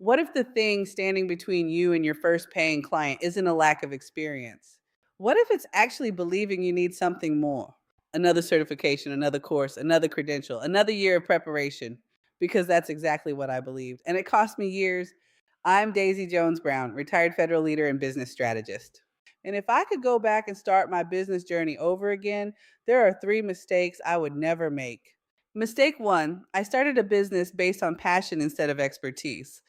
What if the thing standing between you and your first paying client isn't a lack of experience? What if it's actually believing you need something more? Another certification, another course, another credential, another year of preparation, because that's exactly what I believed. And it cost me years. I'm Daisy Jones Brown, retired federal leader and business strategist. And if I could go back and start my business journey over again, there are three mistakes I would never make. Mistake one, I started a business based on passion instead of expertise.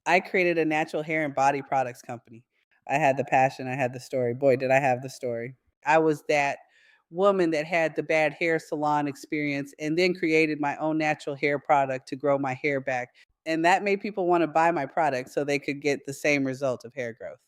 I created a natural hair and body products company. I had the passion, I had the story. Boy, did I have the story. I was that woman that had the bad hair salon experience and then created my own natural hair product to grow my hair back. And that made people want to buy my product so they could get the same result of hair growth.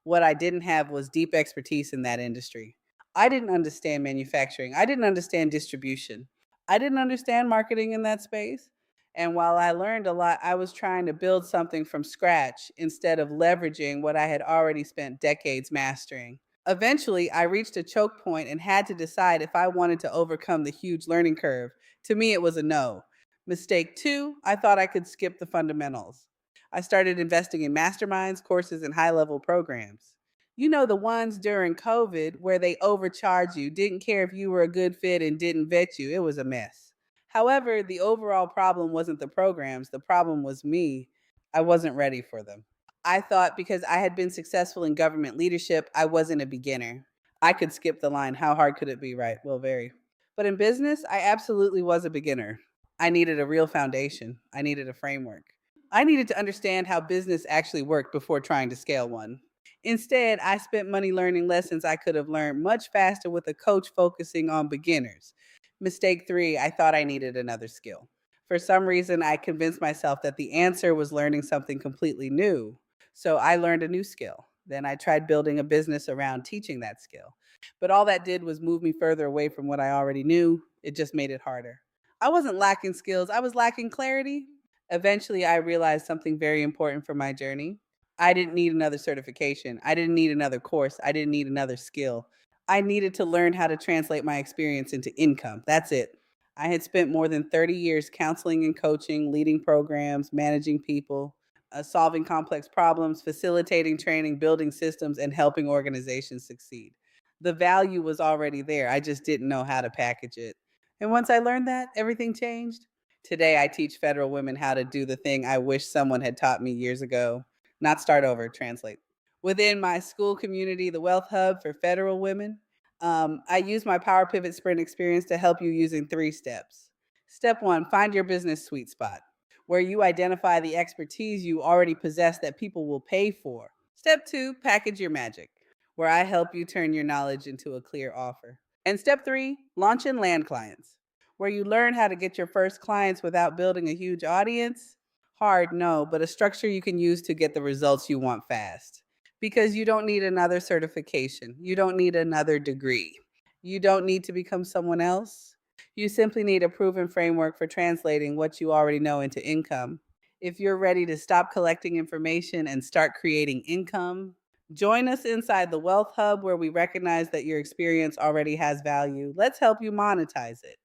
What I didn't have was deep expertise in that industry. I didn't understand manufacturing, I didn't understand distribution, I didn't understand marketing in that space. And while I learned a lot, I was trying to build something from scratch instead of leveraging what I had already spent decades mastering. Eventually, I reached a choke point and had to decide if I wanted to overcome the huge learning curve. To me, it was a no. Mistake two, I thought I could skip the fundamentals. I started investing in masterminds, courses, and high level programs. You know, the ones during COVID where they overcharge you, didn't care if you were a good fit, and didn't vet you. It was a mess. However, the overall problem wasn't the programs, the problem was me. I wasn't ready for them. I thought because I had been successful in government leadership, I wasn't a beginner. I could skip the line. How hard could it be, right? Well, very. But in business, I absolutely was a beginner. I needed a real foundation, I needed a framework. I needed to understand how business actually worked before trying to scale one. Instead, I spent money learning lessons I could have learned much faster with a coach focusing on beginners. Mistake three, I thought I needed another skill. For some reason, I convinced myself that the answer was learning something completely new. So I learned a new skill. Then I tried building a business around teaching that skill. But all that did was move me further away from what I already knew. It just made it harder. I wasn't lacking skills, I was lacking clarity. Eventually, I realized something very important for my journey. I didn't need another certification. I didn't need another course. I didn't need another skill. I needed to learn how to translate my experience into income. That's it. I had spent more than 30 years counseling and coaching, leading programs, managing people, solving complex problems, facilitating training, building systems, and helping organizations succeed. The value was already there. I just didn't know how to package it. And once I learned that, everything changed. Today, I teach federal women how to do the thing I wish someone had taught me years ago, not start over, translate. Within my school community, the Wealth Hub for Federal Women, I use my Power Pivot Sprint experience to help you using three steps. Step one, find your business sweet spot, where you identify the expertise you already possess that people will pay for. Step two, package your magic, where I help you turn your knowledge into a clear offer. And step three, launch and land clients, where you learn how to get your first clients without building a huge audience. Hard, no, but a structure you can use to get the results you want fast. Because you don't need another certification, you don't need another degree, you don't need to become someone else. You simply need a proven framework for translating what you already know into income. If you're ready to stop collecting information and start creating income, join us inside the Wealth Hub where we recognize that your experience already has value. Let's help you monetize it.